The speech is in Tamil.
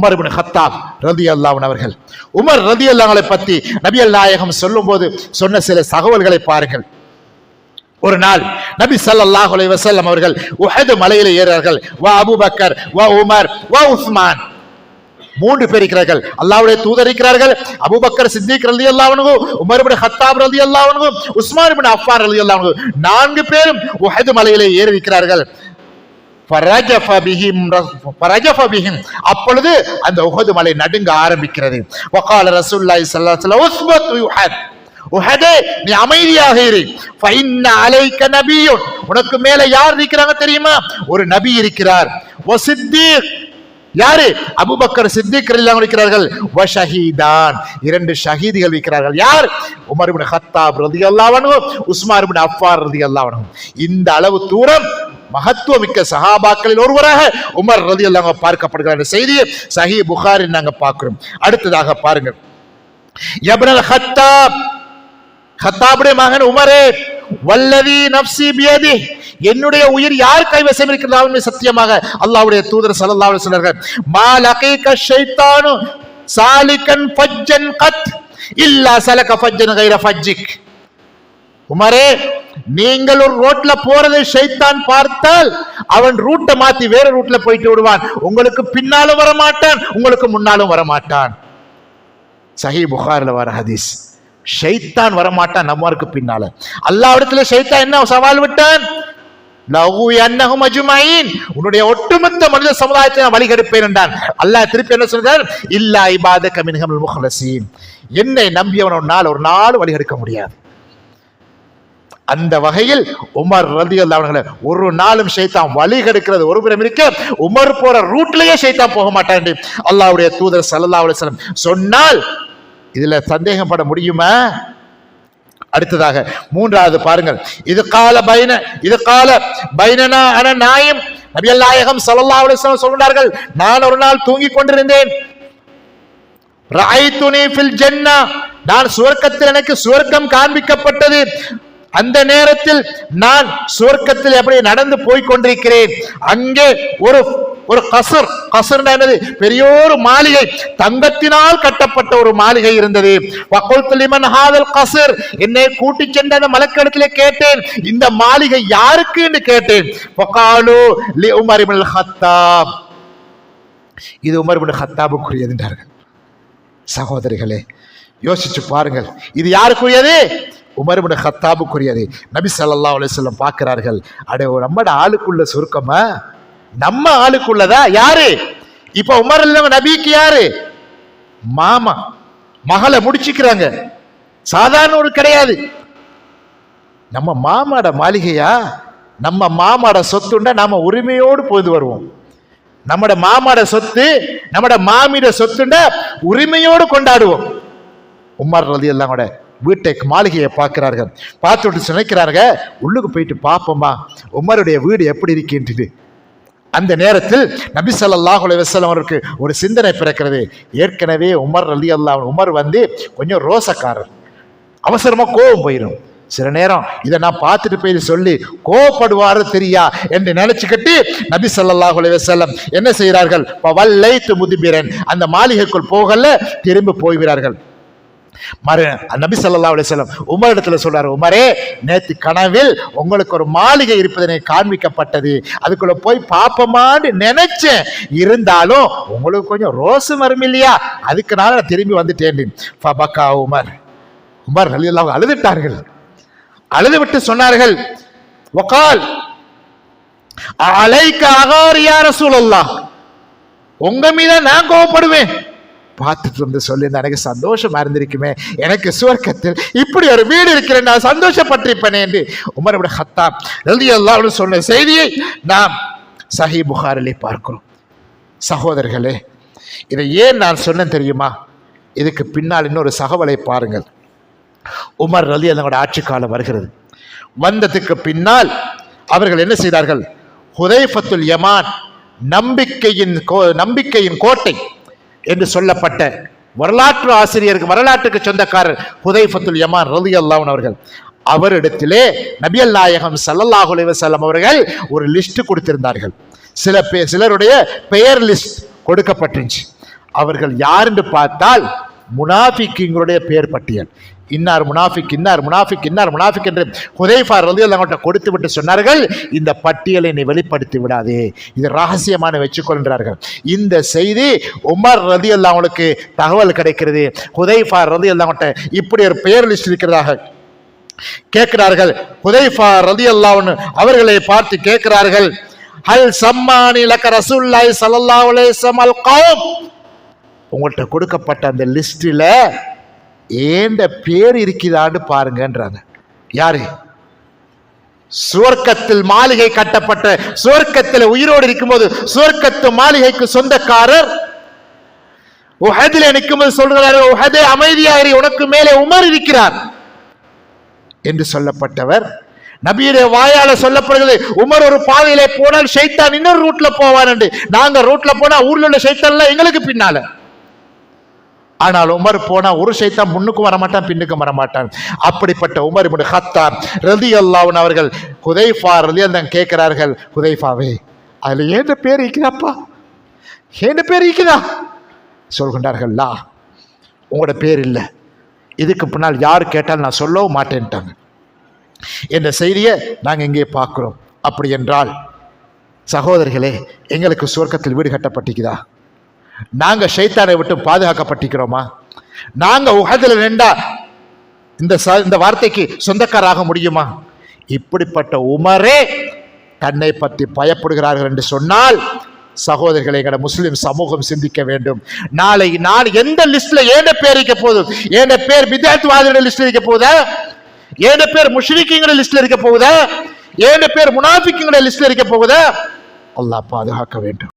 உமர் இப்னு கத்தாப் ரலியல்லாஹு அன்ஹு அவர்கள். உமர் ரலியல்லாஹு அன்ஹு பற்றி நபிகள் நாயகம் சொல்லும்போது சொன்ன சில தகவல்களை பாருங்கள். ஒரு நாள் நபி ஸல்லல்லாஹு அலைஹி வஸல்லம் அவர்கள் உஹது மலையில ஏறார்கள். வா அபூபக்கர் வா உமர் வா உஸ்மான், 3 பேர் இருக்கிறார்கள். அல்லாஹ்வுடைய தூதர் இருக்கிறார்கள். அபூபக்கர் சித்திக் ரலியல்லாஹு அன்ஹு, உமர் இப்னு கத்தாப் ரலியல்லாஹு அன்ஹு, உஸ்மான் இப்னு அஃபான் ரலியல்லாஹு அன்ஹு, 4 பேரும் உஹது மலையிலே ஏறி இருக்கிறார்கள். அப்பொழுது அந்த உஹது மலை நடுங்க ஆரம்பிக்கிறது. வகால ரசூலுல்லாஹி ஸல்லல்லாஹு அலைஹி வஸல்லம் உஸ்பத் உஹத், உஹதே நீ அமைதியாக இரு. ஃபஇன்ன அலைக நபியுன், உனக்கு மேல யார் இருக்கிறாங்க தெரியுமா? ஒரு நபி இருக்கிறார். வசித்தீக், யாரு? அபூபக்கர் சித்திக் ரலியல்லாஹு அன்ஹு இருக்கிறார்கள். வஷஹீதான், 2 ஷஹீதுகள் இருக்கிறார்கள். யார்? உமர் இப்னு கத்தாப் ரலியல்லாஹு அன்ஹு, உஸ்மான் இப்னு அஃபான் ரலியல்லாஹு அன்ஹு. இந்த அளவு தூரம் மகத்துவமிக்க சஹாபாக்களில் ஒருவராக உமர் ரலியல்லாஹு அன்ஹு பார்க்கப்படுகிற செய்தியை சஹீஹ் புகாரி நாங்க பார்க்கிறோம். அடுத்ததாக பாருங்கள், இப்னுல் கத்தாப், கத்தாபுடைய மகன் உமரே, வல்லதி நஃப்ஸி பியதி, என்னுடைய உயிர் யார் கைவசம் இருக்கிறது சத்தியமாக அல்லாஹ்வுடைய தூதர் ஸல்லல்லாஹு அலைஹி வஸல்லம், மா லகீக ஷைத்தானு சாலிகன் ஃபஜ்ஜன் கத் இல்லா சலக ஃபஜ்ஜன் கைர ஃபஜ்ஜிக். உமரே, நீங்கள் ஒரு ரோட்ல போறதை ஷைத்தான் பார்த்தால் அவன் ரூட்டை மாத்தி வேற ரூட்ல போயிட்டு விடுவான். உங்களுக்கு பின்னாலும் வரமாட்டான், உங்களுக்கு முன்னாலும் வரமாட்டான். சஹீஹ் புகாரில வர ஹதீஸ். ஷைத்தான் வரமாட்டான் நம்மருக்கு பின்னால. அல்லாஹ்விடத்துல ஷைத்தான் என்ன சவால் விட்டான்? லஹு யன்னஹும் அஜ்மஈன், உன்னுடைய ஒட்டுமொத்த மனித சமுதாயத்தை நான் வழிகெடுப்பேன் என்றான். அல்லாஹ் திருப்பி என்ன சொல்றார்? இல்லா இபாதக மின்ஹுல் முஹ்லஸீன், என்னை நம்பியவன் ஒரு நாள் வழிகெடுக்க முடியாது. அந்த வகையில் உமர் ரலியல்லாஹு அன்ஹு ஒரு நாளும் ஷைத்தான் வழிகெடுக்கிறது ஒரு புறம் இருக்க, உமர் போற ரூட்லயே ஷைத்தான் போக மாட்டான் என்று அல்லாஹ்வுடைய தூதர் ஸல்லல்லாஹு அலைஹி வஸல்லம் சொன்னால் இதுல சந்தேகப்பட முடியுமா? அடுத்ததாக 3வது பாருங்கள், இது கால பைனனா அன நாயிம், நபிகள் நாயகம் ஸல்லல்லாஹு அலைஹி வஸல்லம் சொல்றார்கள், நான் ஒரு நாள் தூங்கிக் கொண்டிருந்தேன். ரஅய்துனி ஃபில் ஜன்னah, நான் சுவர்க்கத்தில் எனக்கு சுவர்க்கம் காண்பிக்கப்பட்டது. அந்த நேரத்தில் நான் சுவர்க்கத்தில் எப்படி நடந்து போய் கொண்டிருக்கிறேன். அங்கே ஒரு கசர், என்னது? பெரியோரு மாளிகை, தங்கத்தினால் கட்டப்பட்ட ஒரு மாளிகை இருந்தது. வகல்து லிமன் ஹாதல் கசர், என்னை கூட்டி சென்ற அந்த மலக்கிடத்திலே கேட்டேன், இந்த மாளிகை யாருக்கு என்று கேட்டேன். வகாலு லி உமர் இப்னுல் கத்தாப், இது உமர் இப்னு கத்தாபுக்குரியது என்றார்கள். சகோதரிகளே, யோசிச்சு பாருங்கள், இது யாருக்குரியது? Umar ibn கத்தாபுக்குரியது. நபி ஸல்லல்லாஹு அலைஹி வஸல்லம் பார்க்கிறார்கள், அட நம்மட ஆளுக்குள்ள சுருக்கமா, நம்ம ஆளுக்குள்ளதா? யாரு இப்ப உமர் இல்ல நபிக்கு யாரு? மாமா, மகளை முடிச்சுக்கிறாங்க. சாதாரண ஒரு கிடையாது. நம்ம மாமாட மாளிகையா, நம்ம மாமாட சொத்துண்டா நாம உரிமையோடு போது வருவோம். நம்மட மாமாட சொத்து, நம்மட மாமிட சொத்துண்டா உரிமையோடு கொண்டாடுவோம். உமர் ரலியல்லாஹு அன்ஹு வீட்டை மாளிகையை பார்க்கிறார்கள். பார்த்துட்டு நினைக்கிறார்கள், உள்ளுக்கு போயிட்டு பார்ப்போமா உமருடைய வீடு எப்படி இருக்கின்றது. அந்த நேரத்தில் நபி ஸல்லல்லாஹு அலைஹி வஸல்லம் அவருக்கு ஒரு சிந்தனை பிறக்கிறது. ஏற்கனவே உமர் ரலியல்லாஹு அன்ஹு, உமர் கொஞ்சம் ரோசக்காரர், அவசரமா கோபம் போயிடும். சில நேரம் இதை நான் பார்த்துட்டு போய் சொல்லி கோபப்படுவாரு தெரியா என்று நினைச்சுக்கிட்டு நபி ஸல்லல்லாஹு அலைஹி வஸல்லம் என்ன செய்கிறார்கள்? வல்லைத்து முதிபிரன், அந்த மாளிகைக்குள் போகல, திரும்பி போய்கிறார்கள். நபி ஸல்லல்லாஹு அலைஹி வஸல்லம் உமர் இடத்துல சொல்றாரு, உமரே, நேத்து கனவில் உங்களுக்கு ஒரு மாளிகை இருப்பதனை காண்பிக்கப்பட்டது, அதுக்குள்ள போய் பாப்பமான்னு நினைச்சேன், இருந்தாலும் உங்களுக்கு கொஞ்சம் ரோசம் வரும் இல்லையா, அதுக்குனால நான் திரும்பி வந்துட்டேன். ஃபபகா உமர் ரலியல்லாஹு அன்ஹு அழுதுட்டார்கள். அழுது விட்டு சொன்னார்கள், வகால் அலைக அகார் யா ரசூலல்லாஹ், உங்க மீத நான் கோபப்படுவேன். பார்த்துட்டு வந்து சொல்லி எனக்கு சந்தோஷமா இருந்திருக்குமே, எனக்கு சுவர்க்கத்தில் இப்படி ஒரு வீடு இருக்கிறேன், நான் சந்தோஷப்பட்டிருப்பேன் என்று உமர் இப்னு கத்தாப் ரலியல்லாஹு அன்ஹு சொன்ன செய்தியை நாம் சஹீஹ் புகாரிலே பார்க்கிறோம். சகோதரர்களே, இதை ஏன் நான் சொன்னேன் தெரியுமா? இதுக்கு பின்னால் இன்னொரு சகவலை பாருங்கள். உமர் ரலியல்லாஹு அன்ஹு ஆட்சி காலம் வருகிறது. வந்ததுக்கு பின்னால் அவர்கள் என்ன செய்தார்கள்? ஹுதைஃபத்துல் யமான், நம்பிக்கையின் கோட்டை என்று சொல்லப்பட்ட வரலாற்று ஆசிரியருக்கு, வரலாற்றுக்கு சொந்தக்காரர் ஹுதைஃபத்துல் யமான் ரலியல்லாஹு அன்ஹு அவர்கள், அவரிடத்திலே நபிகள் நாயகம் ஸல்லல்லாஹு அலைஹி வஸல்லம் அவர்கள் ஒரு லிஸ்ட் கொடுத்திருந்தார்கள். சிலருடைய பெயர் லிஸ்ட் கொடுக்கப்பட்டுச்சு. அவர்கள் யார் என்று பார்த்தால் முனாஃபிக்குங்களுடைய பெயர் பட்டியல். இன்னார் முனாஃபிக், இன்னார் முனாஃபிக், இன்னார் முனாஃபிக் என்று ஹுதைஃபா ரலியல்லாஹு அன்ஹு கொடுத்து விட்டு சொன்னார்கள், இந்த பட்டியலை நீ வெளிப்படுத்தி விடாதே, இது ரகசியமான வச்சுக்கொள்கிறார்கள். இந்த செய்தி உமர் ரலியல்லாஹு அன்ஹுவுக்கு தகவல் கிடைக்கிறது. ஹுதைஃபா ரலியல்லாஹு அன்ஹு இப்படி ஒரு பெயர் லிஸ்ட் இருக்கிறதாக கேட்கிறார்கள். ஹுதைஃபா ரலியல்லாஹு அன்ஹு அவர்களை பார்த்து கேட்கிறார்கள், ஹல் சம்மானி லக ரசூலுல்லாஹி ஸல்லல்லாஹு அலைஹி வஸல்லம் அல் கௌம், உங்கள்கிட்ட கொடுக்கப்பட்ட அந்த லிஸ்டில் ஏண்ட பேர் இருக்குதான்னு பாருங்கன்றாங்க. யாரு? சுவர்க்கத்தில் மாளிகை கட்டப்பட்ட, சுவர்க்கத்தில் உயிரோடு இருக்கும்போது சுவர்க்கத்து மாளிகைக்கு சொந்தக்காரர் உஹதிலே நிற்கும்போது சொல்கிறார், உஹதே அமைதியாகிறி, உனக்கு மேலே உமர் இருக்கிறார் என்று சொல்லப்பட்டவர். நபியுடைய வாயால சொல்லப்படுகிறது, உமர் ஒரு பாதையிலே போனால் ஷைத்தான் இன்னொரு ரூட்ல போவான் என்று. நாங்க ரூட்ல போனா ஊர்ல உள்ள ஷைத்தான் எங்களுக்கு பின்னால, ஆனால் உமர் போனா ஒரு ஷைத்தான் முன்னுக்கும் வரமாட்டான் பின்னுக்கும் வரமாட்டான். அப்படிப்பட்ட உமர் இப்னு கத்தாப் ரலியல்லாஹு அன்ஹு அவர்கள் ஹுதைஃபா ரலியல்லாஹு அன்ஹு கேட்கிறார்கள், ஹுதைஃபாவே அதுல ஏன் பேர் இருக்குதாப்பா, ஏன் பேர் இருக்குதா? சொல்கின்றார்கள், லா, உங்களோட பேர் இல்லை, இதுக்கு பின்னால் யார் கேட்டால் நான் சொல்லவும் மாட்டேன்ட்டாங்க என்ற செய்தியை நாங்கள் இங்கே பார்க்கிறோம். அப்படி என்றால் சகோதரிகளே, எங்களுக்கு சுவர்க்கத்தில் வீடு கட்டப்பட்டிருக்குதா? நாங்க ஷைத்தானை விட்டு பாதுகாக்கப்பட்டிருக்கிறோமா? நாங்க உஹதுல நின்றா இந்த வார்த்தைக்கு சொந்தக்காராக முடியுமா? இப்படிப்பட்ட உமரே தன்னை பற்றி பயப்படுகிறார்கள் என்று சொன்னால் சகோதரர்களை எங்கட முஸ்லிம் சமூகம் சிந்திக்க வேண்டும். நாளை நான் எந்த லிஸ்ட்ல ஏன் பேர் இருக்க போகுது? ஏன் பேர் பித்அத்வாதிகள் லிஸ்ட்ல இருக்க போகுதா? ஏன் பேர் முஷ்ரிக்கீங்கள லிஸ்ட்ல இருக்க போகுதா? ஏன் பேர் முனாஃபிக்கீங்கள லிஸ்ட்ல இருக்க போகுதா? அல்லாஹ் பாதுகாக்க வேண்டும்.